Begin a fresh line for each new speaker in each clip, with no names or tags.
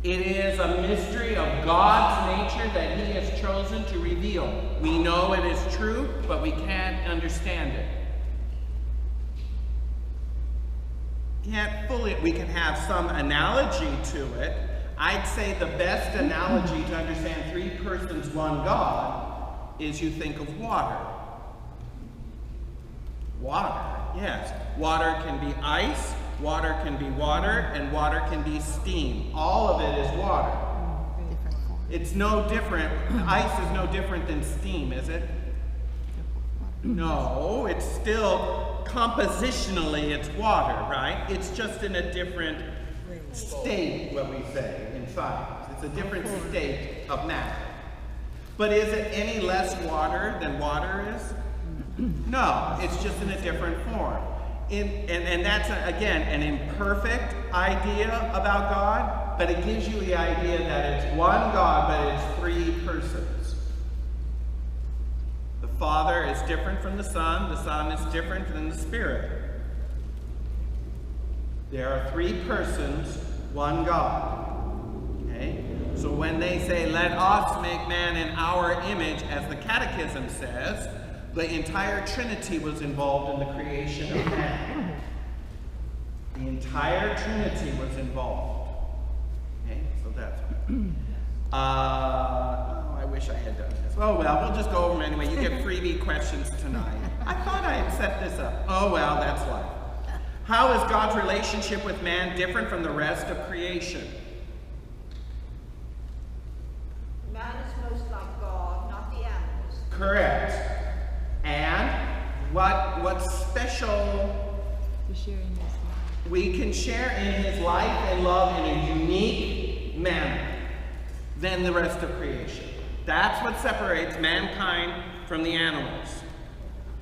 It is a mystery of God's nature that he has chosen to reveal. We know it is true, but we can't understand it. We can have some analogy to it. I'd say the best analogy to understand three persons, one God, is you think of water. Water, yes. Water can be ice, water can be water, and water can be steam. All of it is water. It's no different. Ice is no different than steam, is it? No, it's still compositionally it's water, right? It's just in a different state, what we say in science. It's a different state of matter. But is it any less water than water is? No, it's just in a different form. And that's, again, an imperfect idea about God, but it gives you the idea that it's one God, but it's three persons. The Father is different from the Son is different than the Spirit. There are three persons, one God. Okay? So when they say, let us make man in our image, as the Catechism says, the entire Trinity was involved in the creation of man. The entire Trinity was involved. Okay, so that's I wish I had done this. Oh well, we'll just go over them anyway. You get freebie questions tonight. I thought I had set this up. Oh well, that's life. How is God's relationship with man different from the rest of creation?
Man is most like God, not the animals.
Correct. And what's special? We can share in his life and love in a unique manner than the rest of creation. That's what separates mankind from the animals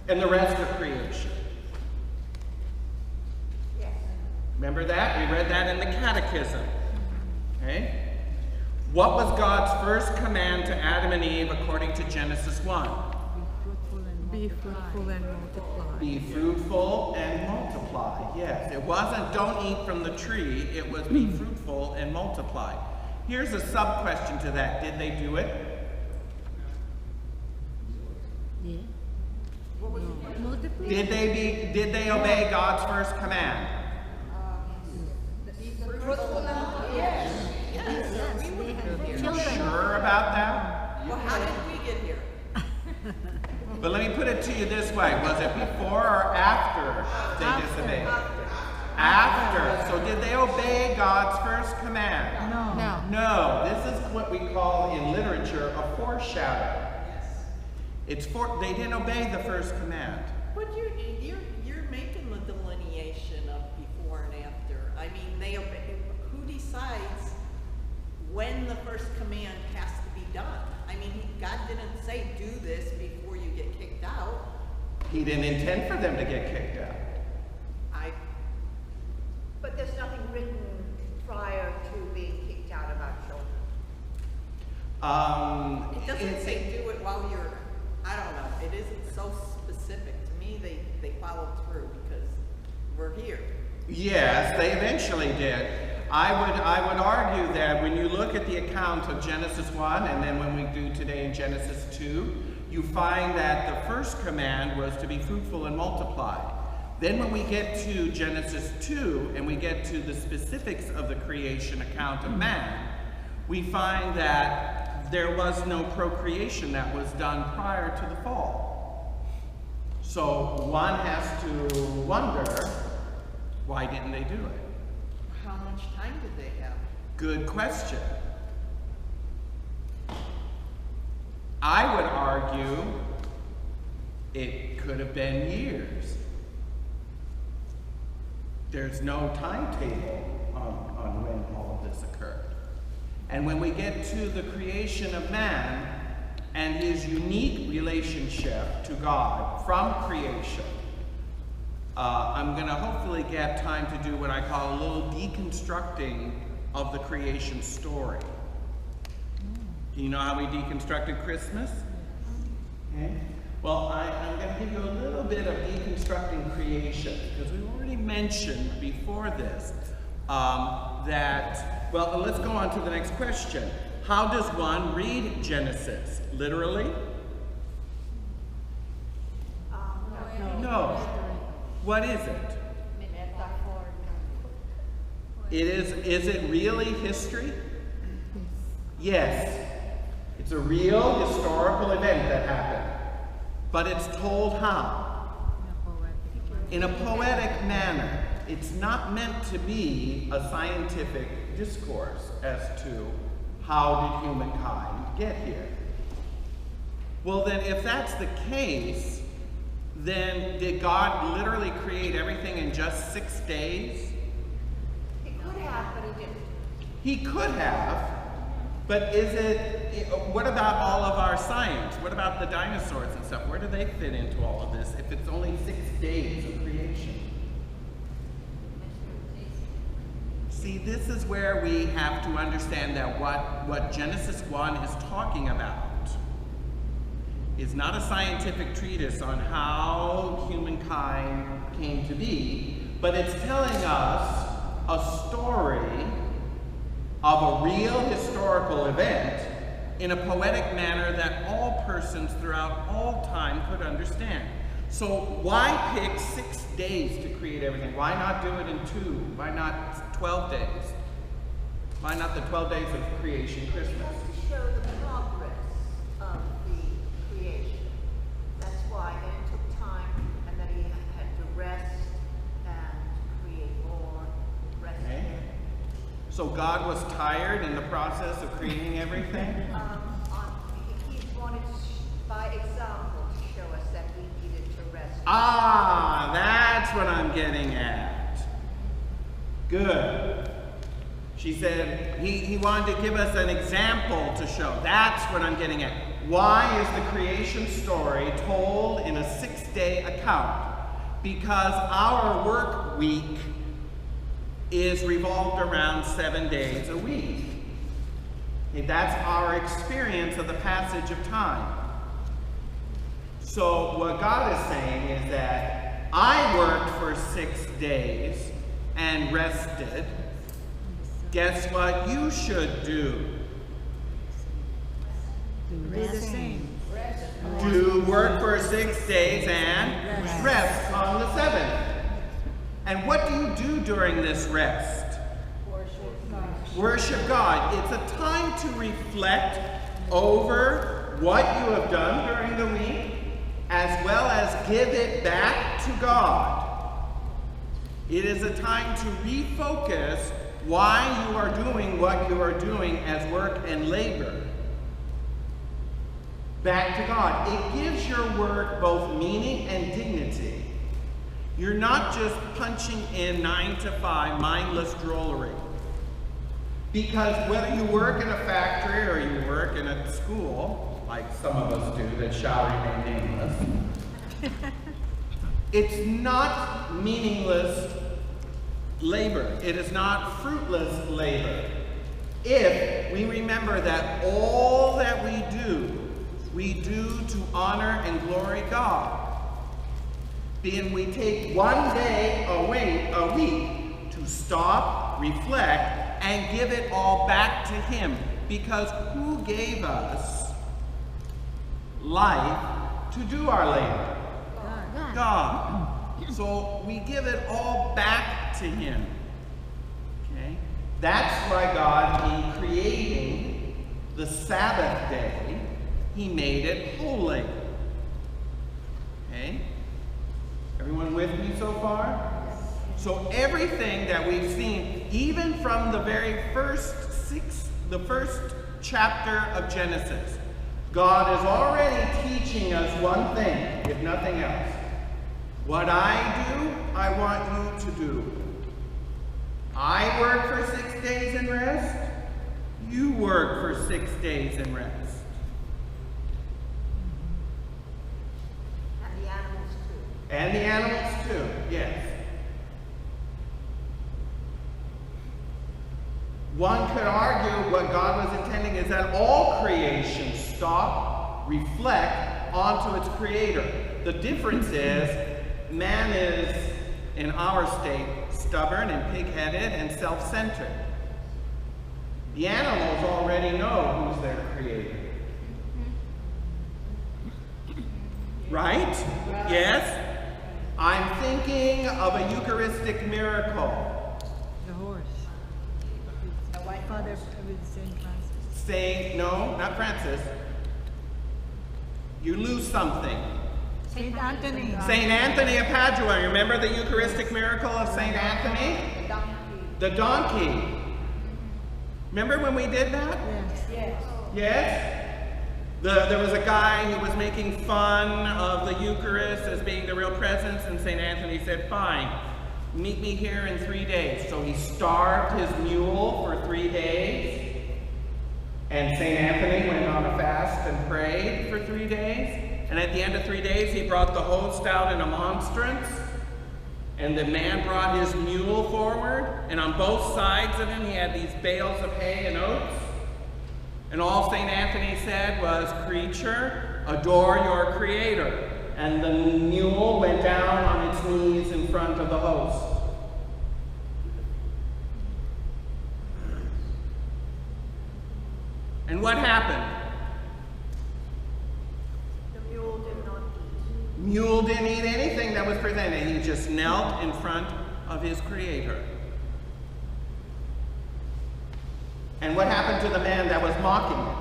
and the rest of creation.
Yes.
Remember that? We read that in the Catechism. Okay? What was God's first command to Adam and Eve according to Genesis 1?
Be fruitful and multiply.
Be fruitful and multiply. Yes, it wasn't don't eat from the tree. It was be fruitful and multiply. Here's a sub-question to that. Did they do it?
Yeah.
What was
Multiply.
Did they obey God's first command?
Be fruitful and multiply. Yes.
Yes, they had children.
Sure about that?
Well, how did we get here?
But let me put it to you this way. Was it before or after they disobeyed? After. So did they obey God's first command?
No.
No. This is what we call in literature a foreshadow. It's they didn't obey the first command.
But you're making the delineation of before and after. I mean, they obey. Who decides when the first command has to be done? I mean, God didn't say do this before you get kicked out.
He didn't intend for them to get kicked out.
But there's nothing written prior to being kicked out about children.
It doesn't say do it while you're, I don't know, it isn't so specific. To me, they followed through because we're here.
Yes, they eventually did. I would argue that when you look at the account of Genesis 1 and then when we do today in Genesis 2, you find that the first command was to be fruitful and multiply. Then when we get to Genesis 2 and we get to the specifics of the creation account of man, we find that there was no procreation that was done prior to the fall. So one has to wonder, why didn't they do it?
How much time did they have?
Good question. I would argue it could have been years. There's no timetable on when all of this occurred. And when we get to the creation of man and his unique relationship to God from creation, I'm going to hopefully get time to do what I call a little deconstructing of the creation story. Do you know how we deconstructed Christmas? Okay. Well, I'm going to give you a little bit of deconstructing creation, because we've already mentioned before this that Well, let's go on to the next question. How does one read Genesis? Literally? No. What is it? Is it really history? Yes. It's a real historical event that happened. But it's told how? In a poetic manner. It's not meant to be a scientific discourse as to how did humankind get here. Well then, if that's the case, then did God literally create everything in just 6 days?
He could have, but he didn't.
He could have, but what about all of our science? What about the dinosaurs and stuff? Where do they fit into all of this if it's only 6 days of creation? See, this is where we have to understand that what Genesis 1 is talking about is not a scientific treatise on how humankind came to be, but it's telling us a story of a real historical event in a poetic manner that all persons throughout all time could understand. So why pick 6 days to create everything? Why not do it in 2? Why not 12 days? Why not the 12 days of creation, Christmas?
Just to show the progress of the creation. That's why then it took time, and then he had to rest and create more, rest again.
So God was tired in the process of creating everything?
He wanted, by example, to show us that we needed to rest.
Ah, that's what I'm getting at. Good. She said he wanted to give us an example to show. That's what I'm getting at. Why is the creation story told in a 6-day account? Because our work week is revolved around 7 days a week. Okay, that's our experience of the passage of time. So what God is saying is that I worked for 6 days and rested. Guess what you should do?
Do the same.
Do work for 6 days and rest on the 7th. And what do you do during this rest? Worship God. It's a time to reflect over what you have done during the week, as well as give it back to God. It is a time to refocus why you are doing what you are doing as work and labor. Back to God. It gives your work both meaning and dignity. You're not just punching in 9 to 5 mindless drollery. Because whether you work in a factory or you work in a school, like some of us do that shall remain nameless, it's not meaningless labor. It is not fruitless labor. If we remember that all that we do to honor and glory God. Then we take 1 day a week to stop, reflect, and give it all back to Him. Because who gave us life to do our labor? God. So we give it all back to Him. Okay? That's why God, in creating the Sabbath day, He made it holy. Okay? Everyone with me so far? So everything that we've seen, even from the very first chapter of Genesis, God is already teaching us one thing, if nothing else. What I do, I want you to do. I work for 6 days and rest. You work for 6 days and rest.
And the animals too.
And the animals too, yes. One could argue what God was intending is that all creation stop, reflect onto its creator. The difference is man is, in our state, stubborn and pig-headed and self-centered. The animals already know who's their creator. Right? Yes? I'm thinking of a Eucharistic miracle.
The horse.
The white
Father
horse.
with Saint Francis.
No, not Francis. You lose something.
Saint Anthony.
Saint Anthony of Padua. Remember the Eucharistic miracle of Saint Anthony?
The donkey.
The donkey. Remember when we did that?
Yes.
Yes.
Yes? There was a guy who was making fun of the Eucharist as being the real presence, and St. Anthony said, fine, meet me here in 3 days. So he starved his mule for 3 days, and St. Anthony went on a fast and prayed for 3 days, and at the end of 3 days he brought the host out in a monstrance, and the man brought his mule forward, and on both sides of him he had these bales of hay and oats. And all St. Anthony said was, creature, adore your creator. And the mule went down on its knees in front of the host. And what happened?
The mule did not eat.
Mule didn't eat anything that was presented. He just knelt in front of his creator. And what happened to the man that was mocking it?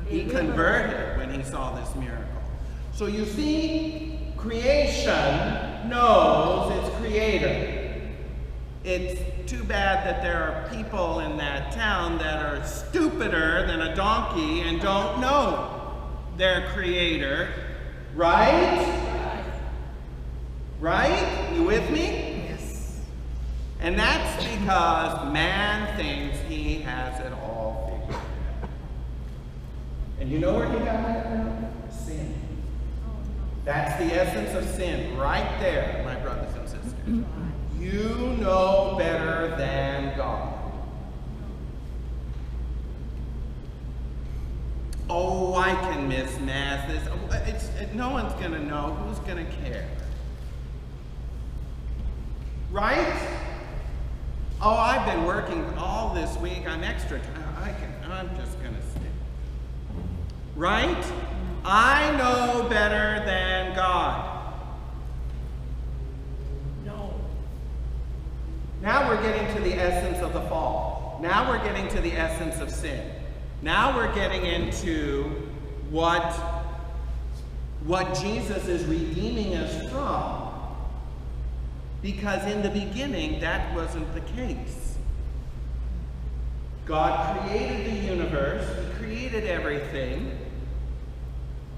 He converted when he saw this miracle. So you see, creation knows its creator. It's too bad that there are people in that town that are stupider than a donkey and don't know their creator. Right? Right? You with me? And that's because man thinks he has it all figured out. And you know where he got that from? Sin. That's the essence of sin, right there, my brothers and sisters. You know better than God. Oh, I can miss Mass. No one's going to know. Who's going to care? Right? Oh, I've been working all this week. I'm extra tired. I'm just going to stay. Right? I know better than God.
No.
Now we're getting to the essence of the fall. Now we're getting to the essence of sin. Now we're getting into what Jesus is redeeming us from. Because in the beginning, that wasn't the case. God created the universe, He created everything,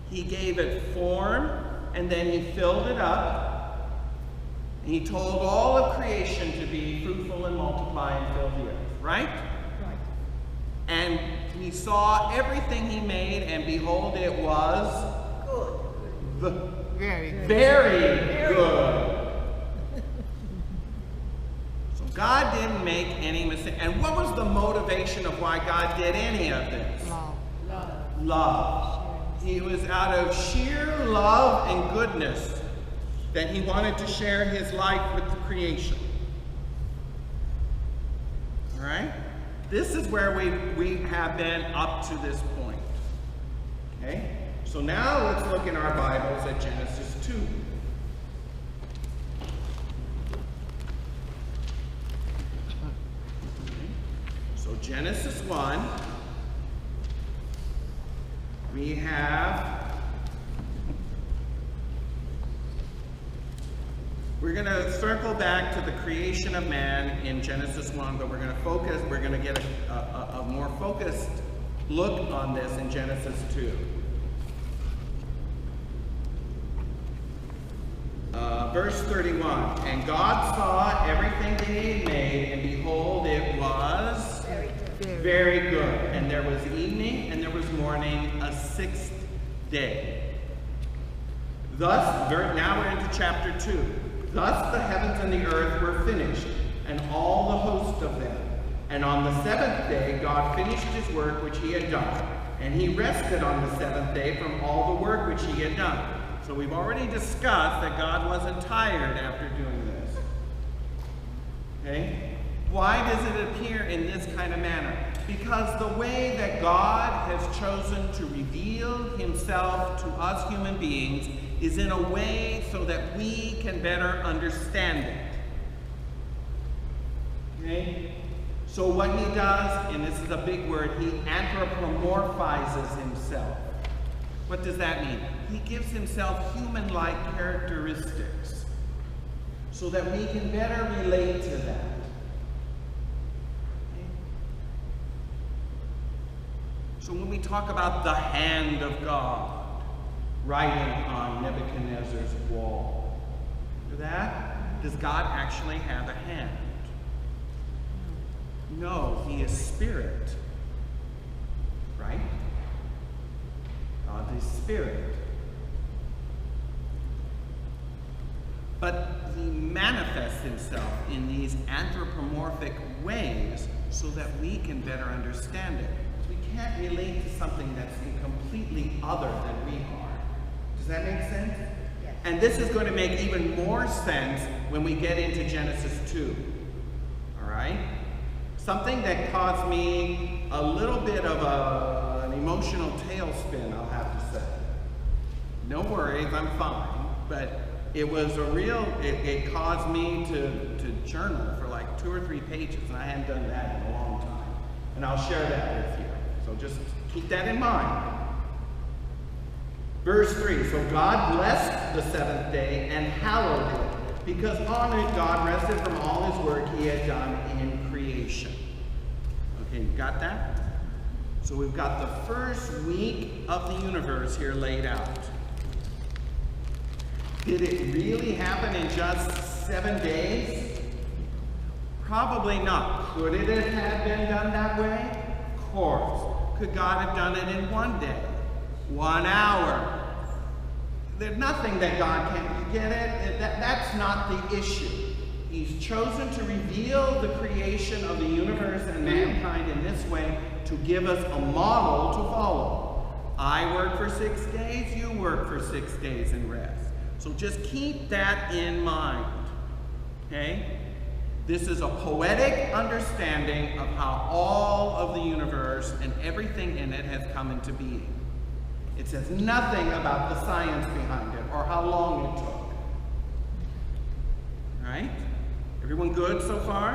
He gave it form, and then He filled it up. And He told all of creation to be fruitful and multiply and fill the earth, right?
Right.
And He saw everything He made, and behold, it was
Good.
very good. God didn't make any mistake. And what was the motivation of why God did any of this? Love. He was out of sheer love and goodness that He wanted to share His life with the creation. All right? This is where we have been up to this point. Okay? So now let's look in our Bibles at Genesis 2. So Genesis 1, we're going to circle back to the creation of man in Genesis 1, but we're going to get a more focused look on this in Genesis 2. Verse 31, and God saw everything that He had made, and behold, it was very good. And there was evening, and there was morning, a sixth day. Thus, now we're into chapter 2. Thus the heavens and the earth were finished, and all the host of them. And on the seventh day, God finished His work which He had done. And He rested on the seventh day from all the work which He had done. So we've already discussed that God wasn't tired after doing this. Okay? Why does it appear in this kind of manner? Because the way that God has chosen to reveal himself to us human beings is in a way so that we can better understand it. Okay? So what he does, and this is a big word, he anthropomorphizes himself. What does that mean? He gives himself human-like characteristics so that we can better relate to that. Okay? So when we talk about the hand of God writing on Nebuchadnezzar's wall, that, does God actually have a hand? No, he is spirit, right? God is spirit. But he manifests himself in these anthropomorphic ways so that we can better understand it. We can't relate to something that's completely other than we are. Does that make sense?
Yes.
And this is going to make even more sense when we get into Genesis 2. All right? Something that caused me a little bit of an emotional tailspin, I'll have to say. No worries, I'm fine. But it was a real, it caused me to journal for like 2 or 3 pages, and I hadn't done that in a long time. And I'll share that with you. So just keep that in mind. Verse 3, so God blessed the seventh day and hallowed it, because on it God rested from all his work he had done in creation. Okay, you got that? So we've got the first week of the universe here laid out. Did it really happen in just 7 days? Probably not. Could it have been done that way? Of course. Could God have done it in 1 day? 1 hour? There's nothing that God can't. You get it? That's not the issue. He's chosen to reveal the creation of the universe and mankind in this way to give us a model to follow. I work for 6 days, you work for 6 days and rest. So just keep that in mind, okay? This is a poetic understanding of how all of the universe and everything in it has come into being. It says nothing about the science behind it or how long it took. All right? Everyone good so far?